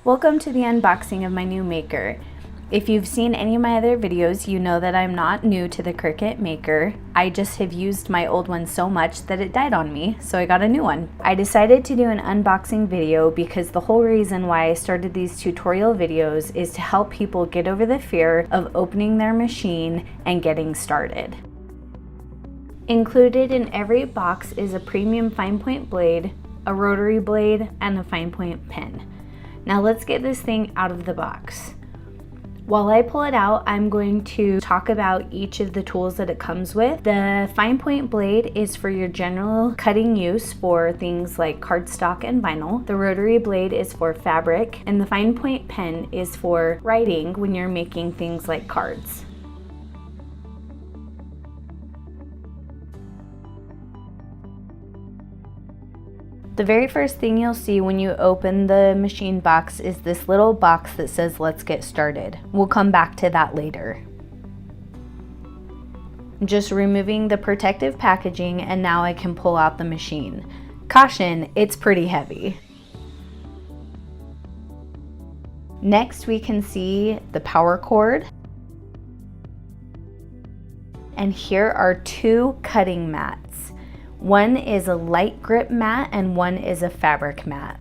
Welcome to the unboxing of my new Maker. If you've seen any of my other videos, you know that I'm not new to the Cricut Maker. I just have used my old one so much that it died on me, so I got a new one. I decided to do an unboxing video because the whole reason why I started these tutorial videos is to help people get over the fear of opening their machine and getting started. Included in every box is a premium fine point blade, a rotary blade, and a fine point pen. Now let's get this thing out of the box. While I pull it out, I'm going to talk about each of the tools that it comes with. The fine point blade is for your general cutting use for things like cardstock and vinyl. The rotary blade is for fabric, and the fine point pen is for writing when you're making things like cards. The very first thing you'll see when you open the machine box is this little box that says "Let's get started." We'll come back to that later. I'm just removing the protective packaging, and now I can pull out the machine. Caution, it's pretty heavy. Next we can see the power cord. And here are two cutting mats. One is a light grip mat and one is a fabric mat.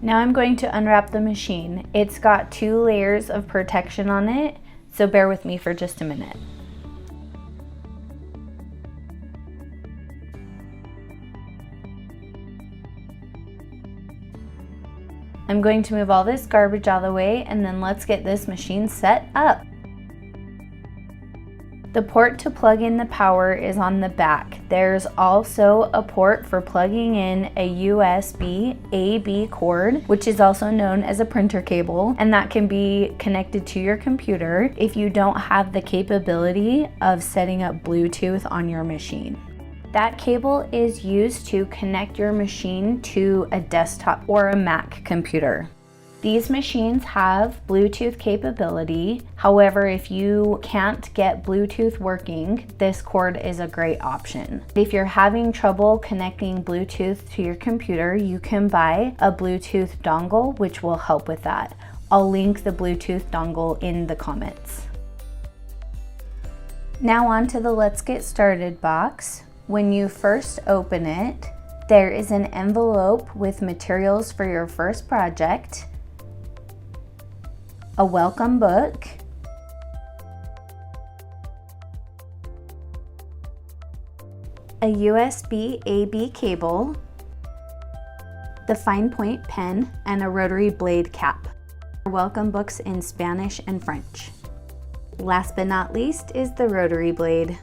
Now I'm going to unwrap the machine. It's got 2 layers of protection on it, so bear with me for just a minute. I'm going to move all this garbage out of the way, and then let's get this machine set up. The port to plug in the power is on the back. There's also a port for plugging in a USB A/B cord, which is also known as a printer cable, and that can be connected to your computer if you don't have the capability of setting up Bluetooth on your machine. That cable is used to connect your machine to a desktop or a Mac computer. These machines have Bluetooth capability. However, if you can't get Bluetooth working, this cord is a great option. If you're having trouble connecting Bluetooth to your computer, you can buy a Bluetooth dongle, which will help with that. I'll link the Bluetooth dongle in the comments. Now on to the Let's Get Started box. When you first open it, there is an envelope with materials for your first project, a welcome book, a USB A/B cable, the fine point pen, and a rotary blade cap. Welcome books in Spanish and French. Last but not least is the rotary blade.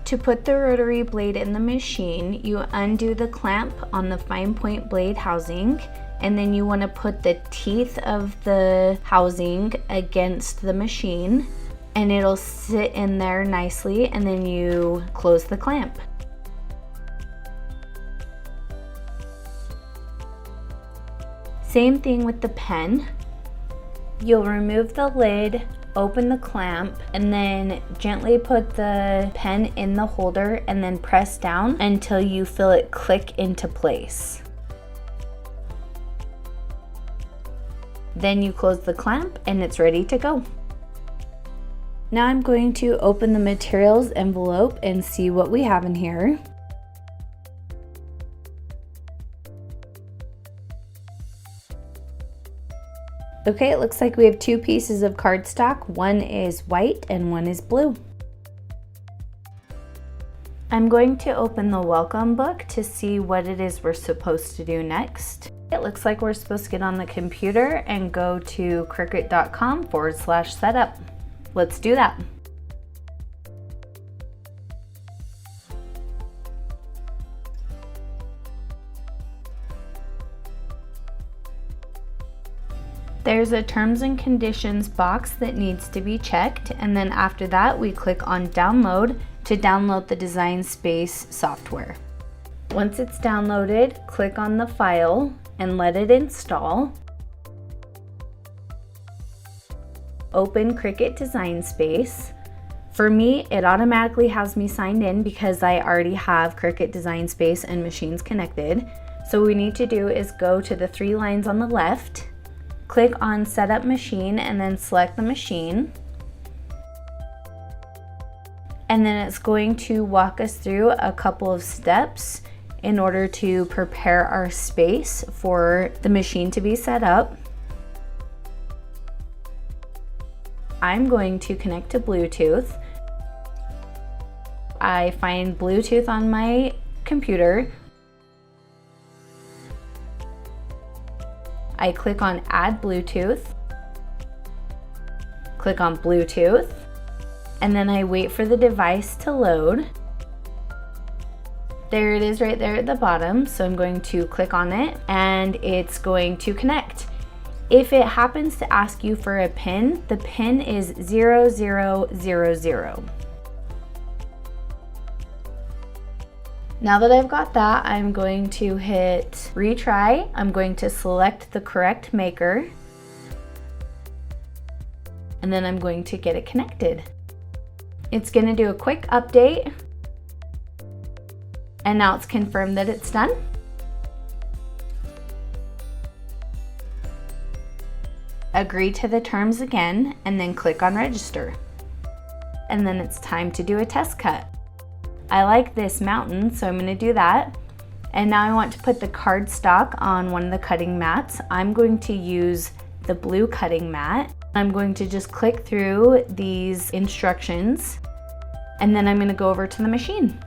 To put the rotary blade in the machine, you undo the clamp on the fine point blade housing, and then you want to put the teeth of the housing against the machine, and it'll sit in there nicely, and then you close the clamp. Same thing with the pen. You'll remove the lid, open the clamp, and then gently put the pen in the holder and then press down until you feel it click into place. Then you close the clamp and it's ready to go. Now I'm going to open the materials envelope and see what we have in here. Okay, it looks like we have 2 pieces of cardstock. One is white and one is blue. I'm going to open the welcome book to see what it is we're supposed to do next. It looks like we're supposed to get on the computer and go to cricut.com/setup. Let's do that. There's a terms and conditions box that needs to be checked, and then after that we click on download to download the Design Space software. Once it's downloaded, click on the file and let it install. Open Cricut Design Space. For me, it automatically has me signed in because I already have Cricut Design Space and machines connected. So what we need to do is go to the 3 lines on the left, click on Setup Machine, and then select the machine. And then it's going to walk us through a couple of steps in order to prepare our space for the machine to be set up. I'm going to connect to Bluetooth. I find Bluetooth on my computer. I click on Add Bluetooth, click on Bluetooth, and then I wait for the device to load. There it is right there at the bottom, so I'm going to click on it and it's going to connect. If it happens to ask you for a pin, the pin is 0000. Now that I've got that, I'm going to hit retry. I'm going to select the correct maker, and then I'm going to get it connected. It's going to do a quick update, and now it's confirmed that it's done. Agree to the terms again, and then click on register. And then it's time to do a test cut. I like this mountain, so I'm going to do that. And now I want to put the cardstock on one of the cutting mats. I'm going to use the blue cutting mat. I'm going to just click through these instructions, and then I'm going to go over to the machine.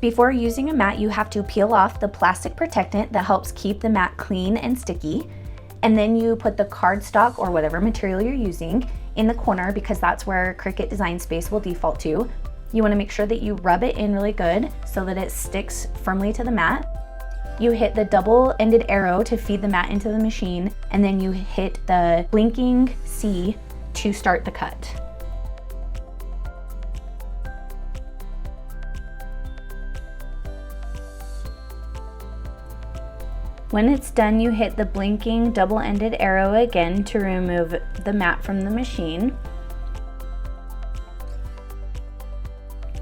Before using a mat, you have to peel off the plastic protectant that helps keep the mat clean and sticky. And then you put the cardstock or whatever material you're using in the corner, because that's where Cricut Design Space will default to. You want to make sure that you rub it in really good so that it sticks firmly to the mat. You hit the double-ended arrow to feed the mat into the machine, and then you hit the blinking C to start the cut. When it's done, you hit the blinking double-ended arrow again to remove the mat from the machine.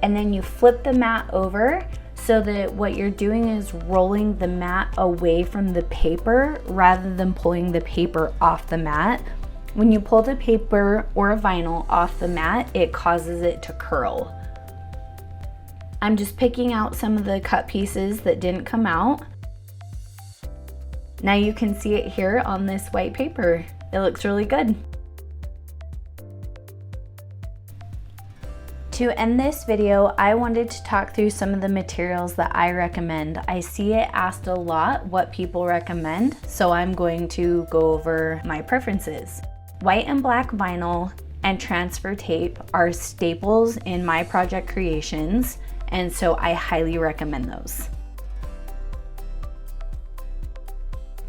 And then you flip the mat over so that what you're doing is rolling the mat away from the paper rather than pulling the paper off the mat. When you pull the paper or a vinyl off the mat, it causes it to curl. I'm just picking out some of the cut pieces that didn't come out. Now you can see it here on this white paper. It looks really good. To end this video, I wanted to talk through some of the materials that I recommend. I see it asked a lot what people recommend, so I'm going to go over my preferences. White and black vinyl and transfer tape are staples in my project creations, and so I highly recommend those.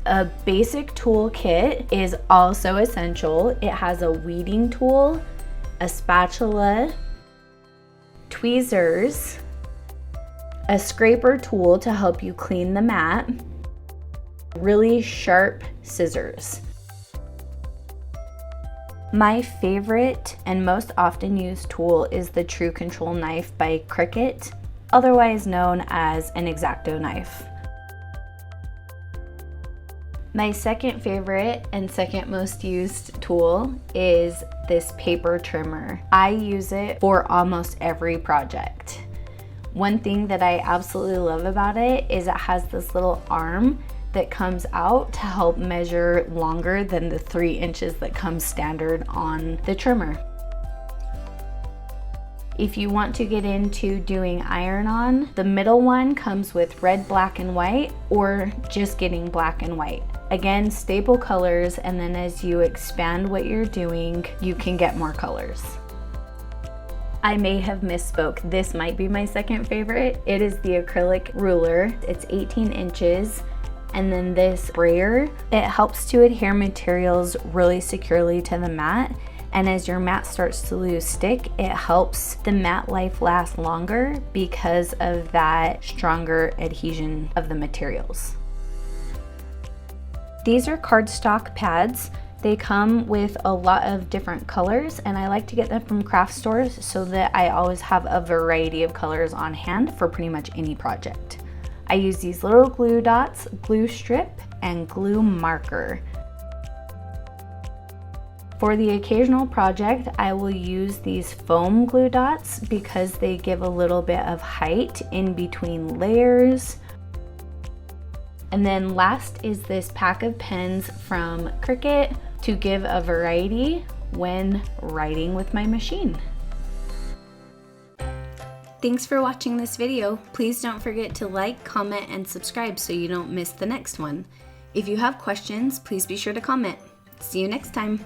A basic toolkit is also essential. It has a weeding tool, a spatula, tweezers, a scraper tool to help you clean the mat, really sharp scissors. My favorite and most often used tool is the True Control knife by Cricut, otherwise known as an X-Acto knife. My second favorite and second most used tool is this paper trimmer. I use it for almost every project. One thing that I absolutely love about it is it has this little arm that comes out to help measure longer than the 3 inches that comes standard on the trimmer. If you want to get into doing iron-on, the middle one comes with red, black, and white, or just getting black and white. Again, staple colors, and then as you expand what you're doing, you can get more colors. I may have misspoke. This might be my second favorite. It is the acrylic ruler. It's 18 inches. And then this sprayer, it helps to adhere materials really securely to the mat. And as your mat starts to lose stick, it helps the mat life last longer because of that stronger adhesion of the materials. These are cardstock pads. They come with a lot of different colors, and I like to get them from craft stores so that I always have a variety of colors on hand for pretty much any project. I use these little glue dots, glue strip, and glue marker. For the occasional project, I will use these foam glue dots because they give a little bit of height in between layers. And then last is this pack of pens from Cricut to give a variety when writing with my machine. Thanks for watching this video. Please don't forget to like, comment, and subscribe so you don't miss the next one. If you have questions, please be sure to comment. See you next time.